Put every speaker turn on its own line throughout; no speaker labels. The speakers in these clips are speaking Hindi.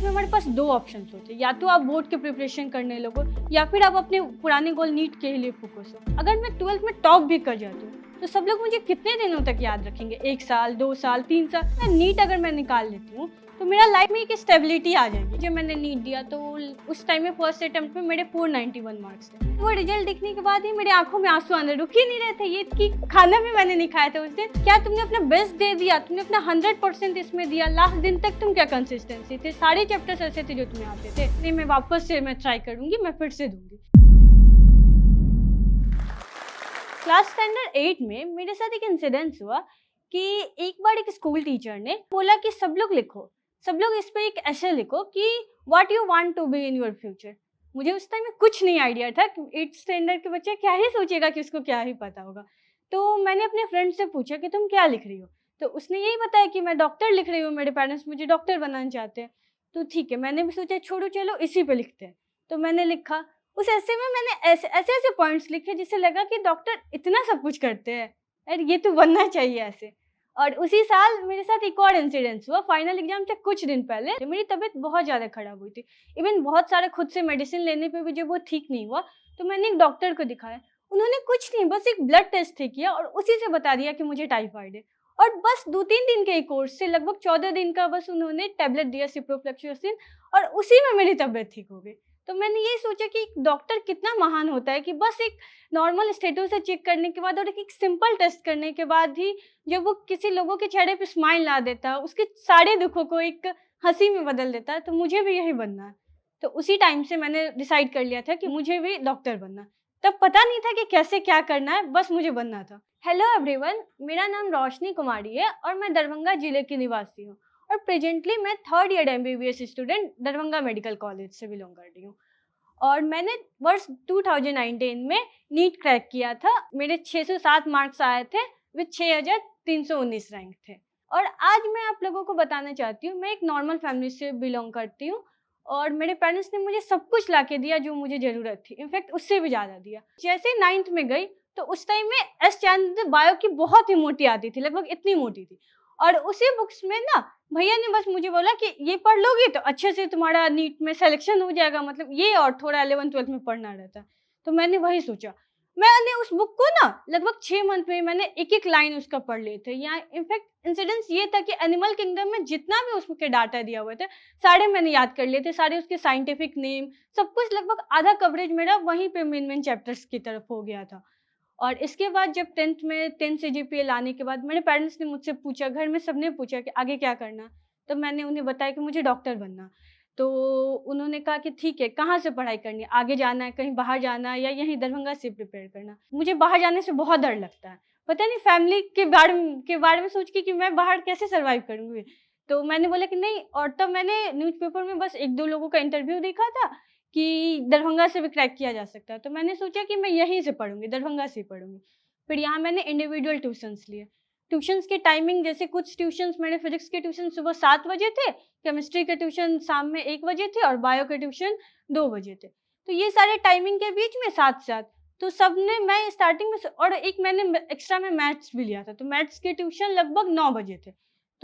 में हमारे पास दो ऑप्शंस होते हैं, या तो आप बोर्ड के प्रिपरेशन करने लगो या फिर आप अपने पुराने गोल नीट के लिए फोकस हो। अगर मैं 12th में टॉप भी कर जाती हूँ तो सब लोग मुझे कितने दिनों तक याद रखेंगे? 1 साल, 2 साल, 3 साल। नीट अगर मैं निकाल लेती हूँ तो मेरा लाइफ में एक स्टेबिलिटी आ जाएगी। जब मैंने नीट दिया तो उस टाइम में फर्स्ट अटेम्प्ट में मेरे 491 मार्क्स थे। वो रिजल्ट दिखने के बाद ही मेरी आंखों में आंसू आने रुक ही नहीं रहे थे। ये कि खाना भी मैंने नहीं खाया था उस दिन। क्या तुमने अपना बेस्ट दे दिया? तुमने अपना 100% इसमें दिया। लास्ट दिन तक तुम क्या कंसिस्टेंसी थे? सारे चैप्टर्स ऐसे थे जो तुम्हें आते थे। नहीं, मैं वापस से ट्राई करूंगी, मैं फिर से दूंगी। क्लास स्टैंडर्ड 8 में मेरे साथ एक इंसिडेंस हुआ कि एक बार एक स्कूल टीचर ने बोला कि सब लोग लिखो, सब लोग इस पे एक ऐसे लिखो कि what you want to be in your future. मुझे उस टाइम में कुछ नहीं आइडिया था कि 8th स्टैंडर्ड के बच्चा क्या ही सोचेगा, कि उसको क्या ही पता होगा। तो मैंने अपने फ्रेंड से पूछा कि तुम क्या लिख रही हो, तो उसने यही बताया कि मैं डॉक्टर लिख रही हूँ, मेरे पेरेंट्स मुझे डॉक्टर बनाना चाहते हैं। तो ठीक है, मैंने भी सोचा छोड़ो चलो इसी पे लिखते हैं। तो मैंने लिखा। उस ऐसे में मैंने ऐसे ऐसे पॉइंट्स लिखे जिससे लगा कि डॉक्टर इतना सब कुछ करते हैं, अरे ये तो बनना चाहिए ऐसे। और उसी साल मेरे साथ एक और इंसिडेंस हुआ। फाइनल एग्जाम से कुछ दिन पहले मेरी तबीयत बहुत ज़्यादा खराब हुई थी। इवन बहुत सारे खुद से मेडिसिन लेने पे भी जब वो ठीक नहीं हुआ तो मैंने एक डॉक्टर को दिखाया। उन्होंने कुछ नहीं, बस एक ब्लड टेस्ट ही किया और उसी से बता दिया कि मुझे टाइफाइड है। और बस 2-3 दिन के कोर्स से लगभग 14 दिन का बस उन्होंने टैबलेट दिया सिप्रोफ्लोक्सासिन, और उसी में मेरी तबीयत ठीक हो गई। तो मैंने ये सोचा कि एक डॉक्टर कितना महान होता है कि बस एक नॉर्मल स्टेटस से चेक करने के बाद और एक सिंपल टेस्ट करने के बाद ही जब वो किसी लोगों के चेहरे पे स्माइल ला देता है, उसके सारे दुखों को एक हंसी में बदल देता है। तो मुझे भी यही बनना है। तो उसी टाइम से मैंने डिसाइड कर लिया था कि मुझे भी डॉक्टर बनना। तब पता नहीं था कि कैसे क्या करना है, बस मुझे बनना था। हेलो एवरीवन, मेरा नाम रोशनी कुमारी है और मैं दरभंगा जिले की निवासी हूँ। और प्रेजेंटली मैं 3rd year MBBS student Darbhanga medical college से बिलोंग कर रही हूँ। और मैंने वर्ष 2019 में नीट क्रैक किया था। मेरे 607 मार्क्स आए थे विद 6319 रैंक थे। और आज मैं आप लोगों को बताना चाहती हूँ, मैं एक नॉर्मल फैमिली से बिलोंग करती हूँ और मेरे पेरेंट्स ने मुझे सब कुछ ला के दिया जो मुझे ज़रूरत थी, इनफैक्ट उससे भी ज़्यादा दिया। जैसे 9th में गई तो उस टाइम में एस चैंद बायो की बहुत ही मोटी आती थी, लगभग इतनी मोटी थी। और उसी बुक्स में ना भैया ने बस मुझे बोला कि ये पढ़ लोगी तो अच्छे से तुम्हारा नीट में सिलेक्शन हो जाएगा, मतलब ये और थोड़ा 11th-12th में पढ़ना रहता है। तो मैंने वही सोचा। मैंने उस बुक को ना लगभग 6 मंथ में मैंने एक-एक लाइन उसका पढ़ लिए थे। यहाँ इनफैक्ट इंसिडेंस ये था कि एनिमल किंगडम में जितना भी उसके डाटा दिया हुए थे, सारे मैंने याद कर लिए थे, सारे उसके साइंटिफिक नेम, सब कुछ। लगभग आधा कवरेज मेरा वहीं पे मेन चैप्टर्स की तरफ हो गया था। और इसके बाद जब 10th में 10 CGPA लाने के बाद मेरे पेरेंट्स ने मुझसे पूछा, घर में सबने पूछा कि आगे क्या करना? तब मैंने उन्हें बताया कि मुझे डॉक्टर बनना। तो उन्होंने कहा कि ठीक है, कहाँ से पढ़ाई करनी है? आगे जाना है, कहीं बाहर जाना है या यहीं दरभंगा से प्रिपेयर करना? मुझे बाहर जाने से बहुत डर लगता है। पता नहीं फैमिली के बारे में सोच के कि मैं बाहर कैसे सर्वाइव करूँगी? तो मैंने बोला कि नहीं। और तब मैंने न्यूज़पेपर में बस 1-2 लोगों का इंटरव्यू देखा था कि दरभंगा से भी क्रैक किया जा सकता है। तो मैंने सोचा कि मैं यहीं से पढ़ूँगी, दरभंगा से ही पढ़ूँगी। फिर यहाँ मैंने इंडिविजुअल ट्यूशन्स लिए। ट्यूशन्स की टाइमिंग, जैसे कुछ ट्यूशन्स मेरे फिज़िक्स के ट्यूशन सुबह 7 बजे थे, केमिस्ट्री के ट्यूशन शाम में 1 बजे थे और बायो के ट्यूशन 2 बजे थे। तो ये सारे टाइमिंग के बीच में साथ-साथ तो सबने मैं स्टार्टिंग में और एक मैंने एक्स्ट्रा में मैथ्स भी लिया था, तो मैथ्स के ट्यूशन लगभग 9 बजे थे।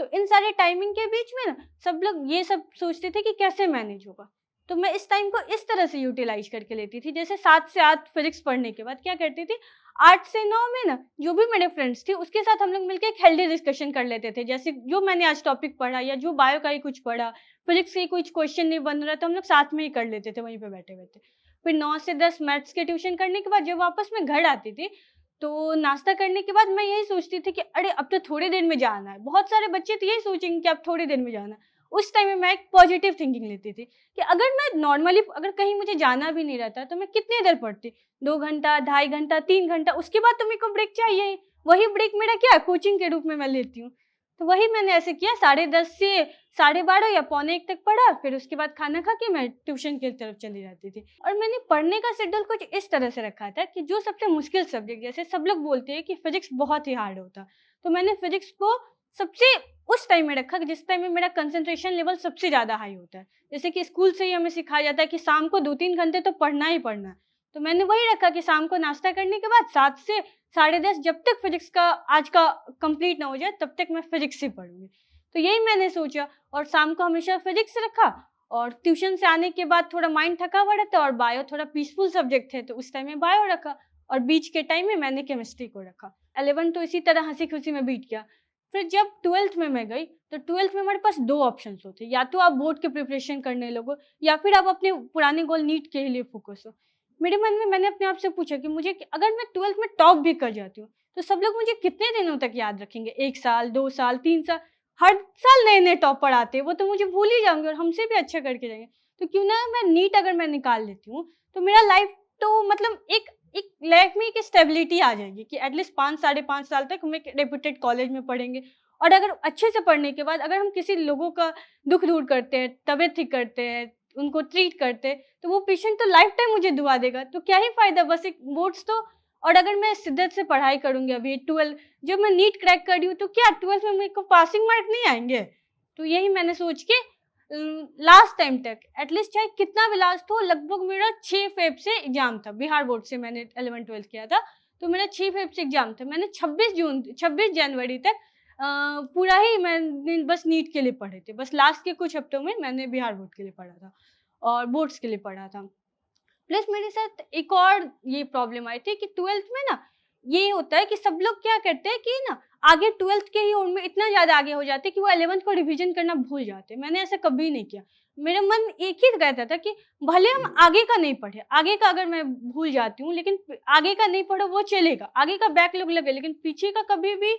तो इन सारे टाइमिंग के बीच में ना सब लोग ये सब सोचते थे कि कैसे मैनेज होगा। तो मैं इस टाइम को इस तरह से यूटिलाइज़ करके लेती थी। जैसे 7 से 8 फिज़िक्स पढ़ने के बाद क्या करती थी, 8 से 9 में ना जो भी मेरे फ्रेंड्स थे उसके साथ हम लोग मिलके एक हेल्दी डिस्कशन कर लेते थे। जैसे जो मैंने आज टॉपिक पढ़ा या जो बायो का ही कुछ पढ़ा, फिज़िक्स के कुछ क्वेश्चन नहीं बन रहा तो हम लोग साथ में ही कर लेते थे वहीं पे बैठे-बैठे। फिर 9 से 10 मैथ्स के ट्यूशन करने के बाद जब वापस मैं घर आती थी, तो नाश्ता करने के बाद मैं यही सोचती थी कि अरे अब तो थोड़ी देर में जाना है। बहुत सारे बच्चे तो यही सोचेंगे कि अब थोड़ी देर में जाना है। उस टाइम में मैं एक पॉजिटिव थिंकिंग लेती थी कि अगर मैं नॉर्मली अगर कहीं मुझे जाना भी नहीं रहता तो मैं कितनी देर पढ़ती? 2 घंटा, ढाई घंटा, 3 घंटा, उसके बाद तो मेरे को ब्रेक चाहिए ही। वही ब्रेक मेरा क्या कोचिंग के रूप में मैं लेती हूँ। तो वही मैंने ऐसे किया, 10:30 से 12:30 या पौने 1 तक पढ़ा, फिर उसके बाद खाना खा के मैं ट्यूशन की तरफ चली जाती थी। और मैंने पढ़ने का शेड्यूल कुछ इस तरह से रखा था कि जो सबसे मुश्किल सब्जेक्ट, जैसे सब लोग बोलते हैं कि फिज़िक्स बहुत ही हार्ड होता, तो मैंने फिज़िक्स को सबसे उस टाइम में रखा कि जिस टाइम में मेरा कंसंट्रेशन लेवल सबसे ज़्यादा हाई होता है। जैसे कि स्कूल से ही हमें सिखाया जाता है कि शाम को 2-3 घंटे तो पढ़ना ही पढ़ना है। तो मैंने वही रखा कि शाम को नाश्ता करने के बाद 7 से 10:30 जब तक फिज़िक्स का आज का कंप्लीट ना हो जाए तब तक मैं फिज़िक्स ही पढ़ूँगी। तो यही मैंने सोचा और शाम को हमेशा फिज़िक्स रखा और ट्यूशन से आने के बाद थोड़ा माइंड थका हुआ रहता और बायो थोड़ा पीसफुल सब्जेक्ट है, तो उस टाइम में बायो रखा और बीच के टाइम में मैंने केमिस्ट्री को रखा। 11 तो इसी तरह हंसी खुशी में बीत गया। फिर जब 12th में मैं गई तो 12th में हमारे पास 2 ऑप्शंस होते, या तो आप बोर्ड के प्रिपरेशन करने लगो या फिर आप अपने पुराने गोल नीट के लिए फोकस हो। मेरे मन में मैंने अपने आप से पूछा कि मुझे अगर मैं 12th में टॉप भी कर जाती हूँ तो सब लोग मुझे कितने दिनों तक याद रखेंगे? 1 साल, 2 साल, 3 साल, हर साल नए-नए टॉपर आते हैं, वो तो मुझे भूल ही जाएँगे और हमसे भी अच्छा करके जाएँगे। तो क्यों ना मैं नीट अगर मैं निकाल लेती हूँ, तो मेरा लाइफ तो मतलब एक एक लाइफ में एक स्टेबिलिटी आ जाएगी कि एटलीस्ट 5 साढ़े 5 साल तक हम एक रेप्यूटेड कॉलेज में पढ़ेंगे। और अगर अच्छे से पढ़ने के बाद अगर हम किसी लोगों का दुःख दूर करते हैं, तबीयत ठीक करते हैं, उनको ट्रीट करते हैं, तो वो पेशेंट तो लाइफ टाइम मुझे दुआ देगा। तो क्या ही फ़ायदा, बस एक बोर्ड्स तो। और अगर मैं शिद्दत से पढ़ाई करूँगी अभी 12 जब मैं नीट क्रैक कर रही हूँ, तो क्या 12th में मेरे को पासिंग मार्क नहीं आएँगे? तो यही मैंने सोच के लास्ट टाइम तक एटलीस्ट चाहे कितना भी लास्ट हो, लगभग मेरा 6 फ़ेब से एग्ज़ाम था। बिहार बोर्ड से मैंने 11-12 किया था, तो मेरा 6 फ़ेब से एग्ज़ाम था। मैंने 26 जनवरी तक पूरा ही मैंने बस नीट के लिए पढ़े थे। बस लास्ट के कुछ हफ्तों में मैंने बिहार बोर्ड के लिए पढ़ा था और बोर्ड्स के लिए पढ़ा था। प्लस मेरे साथ एक और ये प्रॉब्लम आई थी कि 12th में ना ये होता है कि सब लोग क्या करते हैं कि ना आगे 12th के ही ओर में इतना ज़्यादा आगे हो जाते हैं कि वो 11th को रिवीजन करना भूल जाते हैं। मैंने ऐसा कभी नहीं किया। मेरा मन एक ही रहता था कि भले हम आगे का नहीं पढ़े, आगे का अगर मैं भूल जाती हूँ लेकिन आगे का नहीं पढ़ो वो चलेगा, आगे का बैकलॉग लगे लेकिन पीछे का कभी भी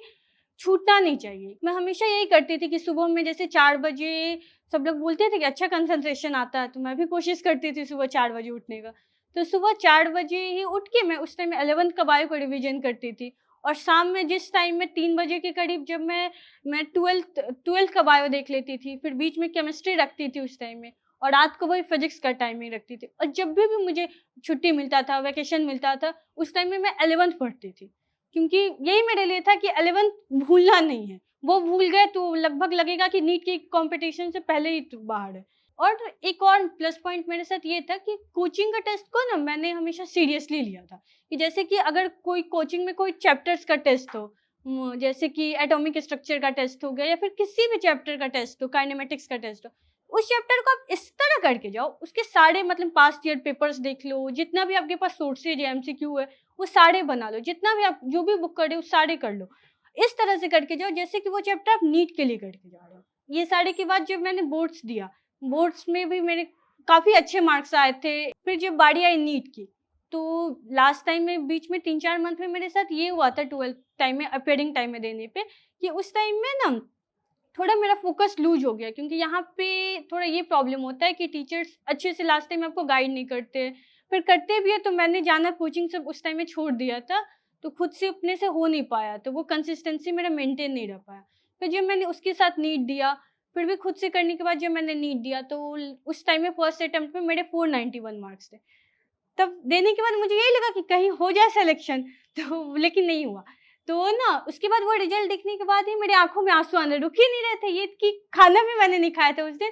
छूटना नहीं चाहिए। मैं हमेशा यही करती थी कि सुबह में जैसे 4 बजे सब लोग बोलते थे कि अच्छा कंसंट्रेशन आता है, तो मैं भी कोशिश करती थी सुबह 4 बजे उठने का। तो सुबह 4 बजे ही उठ के मैं उस टाइम 11th का बायो को रिवीजन करती थी और शाम में जिस टाइम में 3 बजे के करीब जब मैं 12th का बायो देख लेती थी, फिर बीच में केमिस्ट्री रखती थी उस टाइम में और रात को वही फिजिक्स का टाइमिंग रखती थी। और जब भी मुझे छुट्टी मिलता था, वैकेशन मिलता था, उस टाइम में मैं 11th पढ़ती थी। क्योंकि यही मेरे लिए था कि 11th भूलना नहीं है। वो भूल गए तो लगभग लगेगा कि नीट की कॉम्पिटिशन से पहले ही तो बाहर है। और एक और प्लस पॉइंट मेरे साथ ये था कि कोचिंग का टेस्ट को ना मैंने हमेशा सीरियसली लिया था कि जैसे कि अगर कोई कोचिंग में कोई चैप्टर्स का टेस्ट हो, जैसे कि एटॉमिक स्ट्रक्चर का टेस्ट हो गया या फिर किसी भी चैप्टर का टेस्ट हो, काइनेमेटिक्स का टेस्ट हो, उस चैप्टर को आप इस तरह करके जाओ, उसके सारे मतलब पास्ट ईयर पेपर्स देख लो, जितना भी आपके पास सोर्सेज है, एमसीक्यू है, वो सारे बना लो, जितना भी आप जो भी बुक कर रहे हो सारे कर लो। इस तरह से करके जाओ जैसे कि वो चैप्टर आप नीट के लिए करके जा रहे हो। ये सारे के बाद जब मैंने बोर्ड्स दिया, बोर्ड्स में भी मेरे काफ़ी अच्छे मार्क्स आए थे। फिर जब बारी आई नीट की, तो लास्ट टाइम में बीच में 3-4 मंथ में मेरे साथ ये हुआ था 12th टाइम में अपियरिंग टाइम में देने पे कि उस टाइम में ना थोड़ा मेरा फ़ोकस लूज़ हो गया क्योंकि यहाँ पे थोड़ा ये प्रॉब्लम होता है कि टीचर्स अच्छे से लास्ट टाइम आपको गाइड नहीं करते। फिर करते भी हैं तो मैंने जाना कोचिंग सब उस टाइम में छोड़ दिया था, तो खुद से अपने से हो नहीं पाया, तो वो कंसिस्टेंसी मेरा मेंटेन नहीं रह पाया। फिर जब मैंने उसके साथ नीट दिया, फिर भी खुद से करने के बाद जब मैंने नीट दिया तो उस टाइम में फर्स्ट अटेम्प्ट में मेरे 491 मार्क्स थे। तब देने के बाद मुझे यही लगा कि कहीं हो जाए सिलेक्शन, तो लेकिन नहीं हुआ। तो ना उसके बाद वो रिजल्ट देखने के बाद ही मेरी आँखों में आँसू आने रुक ही नहीं रहे थे, ये कि खाना भी मैंने नहीं खाया था उस दिन।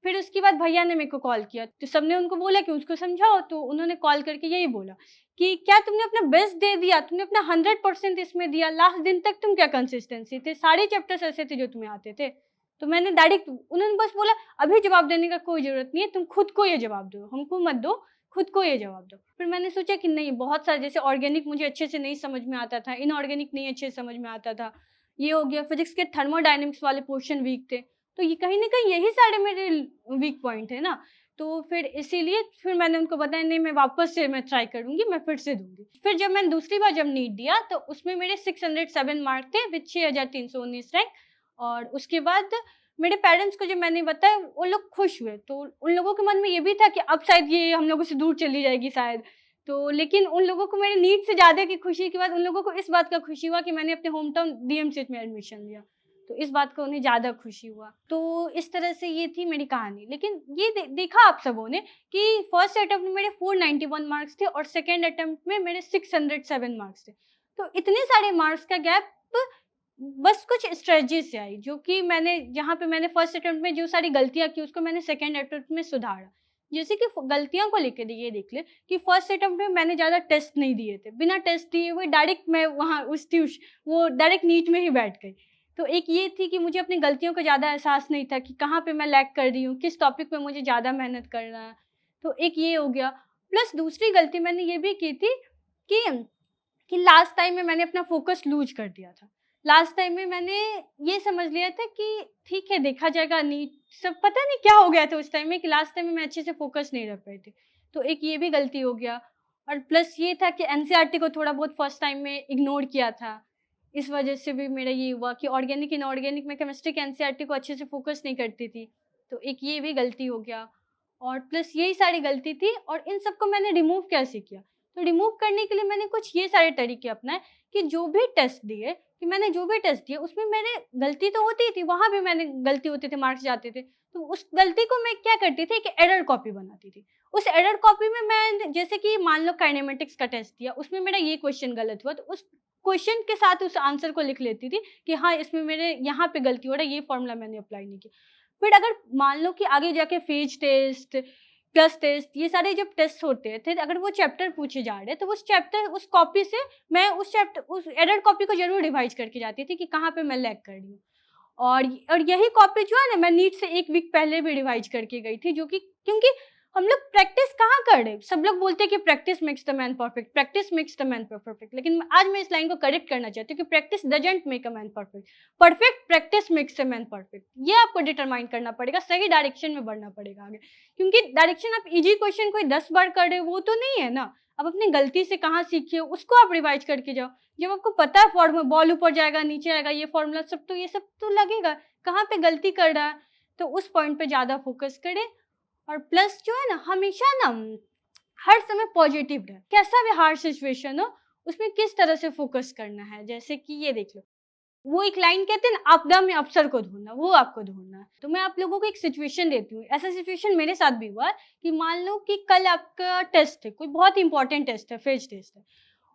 फिर उसके बाद भैया ने मेरे को कॉल किया, तो सबने उनको बोला कि उसको समझाओ, तो उन्होंने कॉल करके यही बोला कि क्या तुमने अपना बेस्ट दे दिया, तुमने अपना 100% इसमें दिया, लास्ट दिन तक तुम क्या कंसिस्टेंसी थे, सारे चैप्टर्स ऐसे थे जो तुम्हें आते थे। तो मैंने डायरेक्ट उन्होंने बस बोला अभी जवाब देने का कोई ज़रूरत नहीं है, तुम खुद को ये जवाब दो, हमको मत दो, खुद को ये जवाब दो। फिर मैंने सोचा कि नहीं, बहुत सारे जैसे ऑर्गेनिक मुझे अच्छे से नहीं समझ में आता था, इनऑर्गेनिक नहीं अच्छे से समझ में आता था। ये हो गया, फिज़िक्स के थर्मोडायनामिक्स वाले पोर्शन वीक थे। तो ये कहीं न कहीं यही सारे मेरे वीक पॉइंट है ना। तो फिर इसीलिए फिर मैंने उनको बताया नहीं, मैं वापस से मैं ट्राई करूँगी, मैं फिर से दूँगी। फिर जब मैंने दूसरी बार जब नीट दिया तो उसमें मेरे 607 मार्क थे विथ 6319 रैंक। और उसके बाद मेरे पेरेंट्स को जब मैंने बताया वो लोग खुश हुए, तो उन लोगों के मन में ये भी था कि अब शायद ये हम लोगों से दूर चली जाएगी शायद। तो लेकिन उन लोगों को मेरे नीट से ज़्यादा की खुशी के बाद उन लोगों को इस बात का खुशी हुआ कि मैंने अपने होम टाउन डीएमसीएच में एडमिशन लिया। तो इस बात का उन्हें ज़्यादा खुशी हुआ। तो इस तरह से ये थी मेरी कहानी। लेकिन ये देखा आप सबों ने कि फर्स्ट अटेम्प्ट में मेरे 491 मार्क्स थे और सेकंड अटेम्प्ट में मेरे 607 मार्क्स थे। तो इतने सारे मार्क्स का गैप बस कुछ स्ट्रेटजी से आई, जो कि मैंने जहाँ पे मैंने फर्स्ट अटेम्प्ट में जो सारी गलतियाँ की उसको मैंने सेकंड अटेम्प्ट में सुधारा। जैसे कि गलतियों को लेके ये देख ले कि फर्स्ट अटेम्प्ट में मैंने ज़्यादा टेस्ट नहीं दिए थे। बिना टेस्ट दिए हुए डायरेक्ट मैं वहाँ वो डायरेक्ट नीट में ही बैठ गई। तो एक ये थी कि मुझे अपनी गलतियों का ज़्यादा एहसास नहीं था कि कहाँ पे मैं लैग कर रही हूँ, किस टॉपिक पे मुझे ज़्यादा मेहनत करना है। तो एक ये हो गया। प्लस दूसरी गलती मैंने ये भी की थी कि लास्ट टाइम में मैंने अपना फ़ोकस लूज़ कर दिया था। लास्ट टाइम में मैंने ये समझ लिया था कि ठीक है, देखा जाएगा, नीट सब पता नहीं क्या हो गया था उस टाइम में कि लास्ट टाइम में मैं अच्छे से फ़ोकस नहीं रख पाई थी। तो एक ये भी गलती हो गया और प्लस ये था कि एनसीईआरटी को थोड़ा बहुत फर्स्ट टाइम में इग्नोर किया था। इस वजह से भी मेरा ये हुआ कि ऑर्गेनिक, इनऑर्गेनिक में केमिस्ट्री के एनसीईआरटी को अच्छे से फ़ोकस नहीं करती थी। तो एक ये भी गलती हो गया और प्लस यही सारी गलती थी और इन सबको मैंने रिमूव कैसे किया? तो रिमूव करने के लिए मैंने कुछ ये सारे तरीके अपनाए कि जो भी टेस्ट दिए उसमें मेरे गलती तो होती थी, वहाँ भी मैंने गलती होती थी, मार्क्स जाते थे। तो उस गलती को मैं क्या करती थी कि एरर कॉपी बनाती थी। उस एरर कॉपी में मैं जैसे कि मान लो काइनेमेटिक्स का टेस्ट दिया, उसमें मेरा ये क्वेश्चन गलत हुआ तो उस क्वेश्चन के साथ उस आंसर को लिख लेती थी कि हाँ, इसमें मेरे यहाँ पे गलती हो रहा है, ये फॉर्मूला मैंने अप्लाई नहीं किया। फिर अगर मान लो कि आगे जाके फेज टेस्ट, क्लस टेस्ट, ये सारे जब टेस्ट होते थे, अगर वो चैप्टर पूछे जा रहे हैं तो उस कॉपी से मैं उस एरर कॉपी को ज़रूर रिवाइज़ करके जाती थी कि कहाँ पे मैं लैग कर रही हूँ। और यही कॉपी जो है ना, मैं नीट से 1 वीक पहले भी रिवाइज़ करके गई थी, जो कि क्योंकि हम लोग प्रैक्टिस कहाँ कर रहे हैं? सब लोग बोलते हैं कि practice makes the man perfect, practice makes the man perfect, लेकिन आज मैं इस लाइन को करेक्ट करना चाहती हूँ कि practice doesn't make a man perfect, perfect practice makes a man perfect. ये आपको डिटरमाइन करना पड़ेगा, सही डायरेक्शन में बढ़ना पड़ेगा आगे, क्योंकि डायरेक्शन आप ईजी क्वेश्चन कोई 10 बार कर रहे हो वो तो नहीं है ना। आप अपनी गलती से कहाँ सीखे हो उसको आप रिवाइज करके जाओ। जब आपको पता है फॉर्मूला, बॉल ऊपर जाएगा, नीचे आएगा, ये फॉर्मूला सब, तो ये सब तो लगेगा कहाँ पे गलती कर रहा है, तो उस पॉइंट पे ज़्यादा फोकस करें। और प्लस जो है ना, हमेशा ना हर समय पॉजिटिव रहे, कैसा भी हार्ड सिचुएशन हो उसमें किस तरह से फोकस करना है। जैसे कि ये देख लो, वो एक लाइन कहते हैं ना, आपदा में अवसर को ढूंढना, वो आपको ढूंढना है। तो मैं आप लोगों को एक सिचुएशन देती हूँ, ऐसा सिचुएशन मेरे साथ भी हुआ है कि मान लो कि कल आपका टेस्ट है, कोई बहुत इंपॉर्टेंट टेस्ट है, फेज टेस्ट है।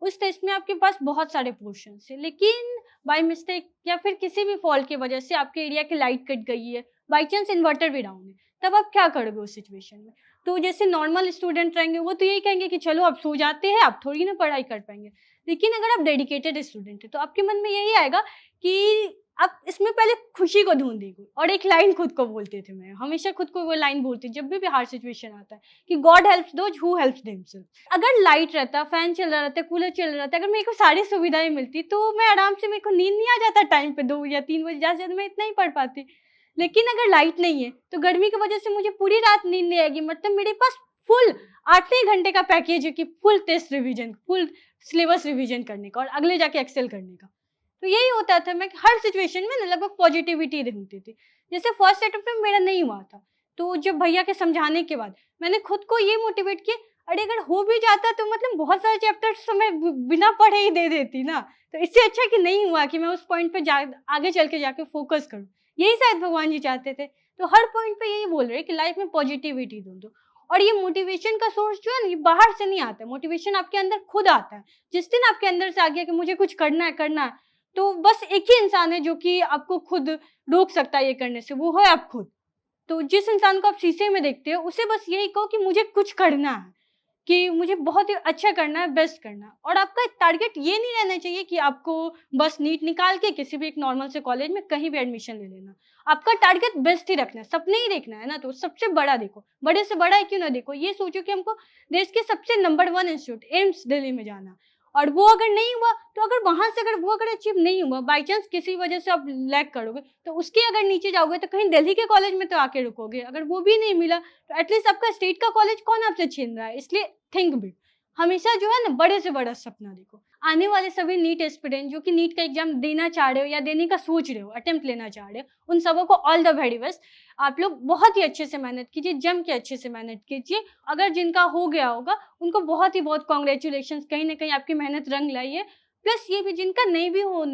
उस टेस्ट में आपके पास बहुत सारे क्वेश्चन है, लेकिन बाय मिस्टेक या फिर किसी भी फॉल्ट की वजह से आपके एरिया की लाइट कट गई है, बाई चांस इन्वर्टर भी डाउन है, तब आप क्या करोगे उस सिचुएशन में? तो जैसे नॉर्मल स्टूडेंट रहेंगे वो तो यही कहेंगे कि चलो आप सो जाते हैं, आप थोड़ी ना पढ़ाई कर पाएंगे। लेकिन अगर आप डेडिकेटेड स्टूडेंट है तो आपके मन में यही आएगा कि आप इसमें पहले खुशी को ढूंढेंगे। और एक लाइन खुद को बोलते थे, मैं हमेशा खुद को वो लाइन बोलती जब भी हार्ड सिचुएशन आता है कि God helps those who helps themselves. अगर लाइट रहता, फैन चल रहा रहता, कूलर चल रहा रहता, अगर मेरे को सारी सुविधाएं मिलती तो मैं आराम से, मेरे को नींद नहीं आ जाता टाइम पे 2 या 3 बजे, ज़्यादा से ज़्यादा मैं इतना ही पढ़ पाती। लेकिन अगर लाइट नहीं है तो गर्मी की वजह से मुझे पूरी रात नींद नहीं आएगी, मतलब मेरे पास फुल 8 घंटे का पैकेज है कि full test revision, full syllabus revision करने का और अगले जाके एक्सेल करने का। तो यही होता था, मैं हर सिचुएशन में लगभग पॉजिटिविटी ढूंढती थी। जैसे फर्स्ट अटेम्प्ट में मेरा नहीं हुआ था, तो जब भैया के समझाने के बाद मैंने खुद को ये मोटिवेट किया, अरे अगर हो भी जाता तो मतलब बहुत सारे चैप्टर्स तो मैं बिना पढ़े ही दे देती ना। तो इससे अच्छा कि नहीं हुआ कि मैं उस पॉइंट पे आगे चल के जाके फोकस करूँ। यही शायद भगवान जी चाहते थे। तो हर पॉइंट पे यही बोल रहे हैं कि लाइफ में पॉजिटिविटी ढूंढो। और ये मोटिवेशन का सोर्स जो है ना, ये बाहर से नहीं आता है, मोटिवेशन आपके अंदर खुद आता है। जिस दिन आपके अंदर से आ गया कि मुझे कुछ करना है, तो बस एक ही इंसान है जो कि आपको खुद रोक सकता है ये करने से, वो है आप खुद। तो जिस इंसान को आप शीशे में देखते हो उसे बस यही कहो कि मुझे कुछ करना है, कि मुझे बहुत ही अच्छा करना है, बेस्ट करना है। और आपका टारगेट ये नहीं रहना चाहिए कि आपको बस नीट निकाल के किसी भी एक नॉर्मल से कॉलेज में कहीं भी एडमिशन ले लेना। आपका टारगेट बेस्ट ही रखना है, सपने ही देखना है ना, तो सबसे बड़ा देखो, बड़े से बड़ा क्यों ना देखो, ये सोचो कि हमको देश के सबसे नंबर 1 इंस्टीट्यूट एम्स दिल्ली में जाना, और वो अगर नहीं हुआ तो अगर वहां से वो अचीव नहीं हुआ, बाई चांस किसी वजह से आप लैग करोगे तो उसके अगर नीचे जाओगे तो कहीं दिल्ली के कॉलेज में तो आके रुकोगे। अगर वो भी नहीं मिला तो एटलीस्ट आपका स्टेट का कॉलेज कौन आपसे छीन रहा है। इसलिए थिंक बिग, हमेशा जो है ना बड़े से बड़ा सपना देखो। आने वाले सभी नीट एस्पिरेंट जो कि नीट का एग्जाम देना चाह रहे हो या देने का सोच रहे हो, अटेम्प्ट लेना चाह रहे हो, उन सबों को ऑल द वेरी बेस्ट। आप लोग बहुत ही अच्छे से मेहनत कीजिए, जम के अच्छे से मेहनत कीजिए। अगर जिनका हो गया होगा उनको बहुत कॉन्ग्रेचुलेशन, कहीं ना कहीं आपकी मेहनत रंग लाई है। प्लस ये भी जिनका नहीं भी हुआ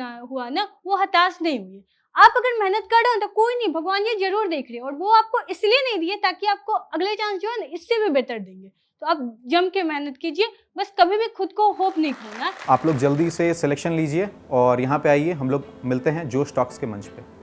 ना, वो हताश नहीं हुई। आप अगर मेहनत कर रहे हो तो कोई नहीं, भगवान जी जरूर देख रहे हैं, और वो आपको इसलिए नहीं दिए ताकि आपको अगले चांस जो है ना इससे भी बेहतर देंगे। तो आप जम के मेहनत कीजिए, बस कभी भी खुद को होप नहीं खोना।
आप लोग जल्दी से सिलेक्शन लीजिए और यहाँ पे आइए, हम लोग मिलते हैं जोश टॉक्स के मंच पे।